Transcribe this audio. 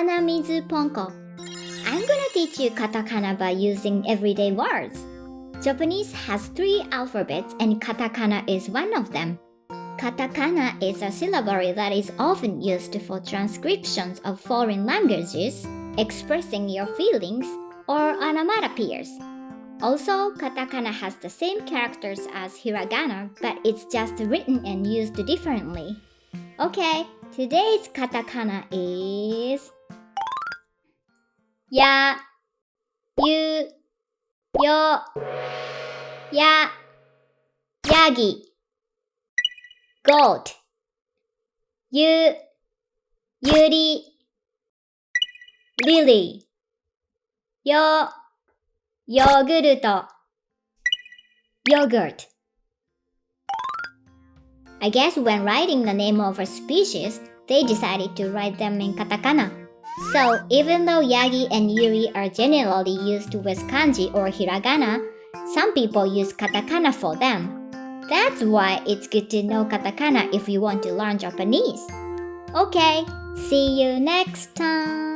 hanamizuponko. I'm gonna teach you katakana by using everyday words. Japanese has 3 alphabets and katakana is one of them. Katakana is a syllable that is often used for transcriptions of foreign languages, expressing your feelings, or onomatopoeias. Also, katakana has the same characters as hiragana, but it's just written and used differently. Okay, today's katakana is yayuyo, yagi, goat, yuri, lily, yogurt, yogurt. I guess when writing the name of a species, they decided to write them in katakana. So even though yagi and yuri are generally used with kanji or hiragana, some people use katakana for them. That's why it's good to know katakana if you want to learn Japanese. Okay, see you next time!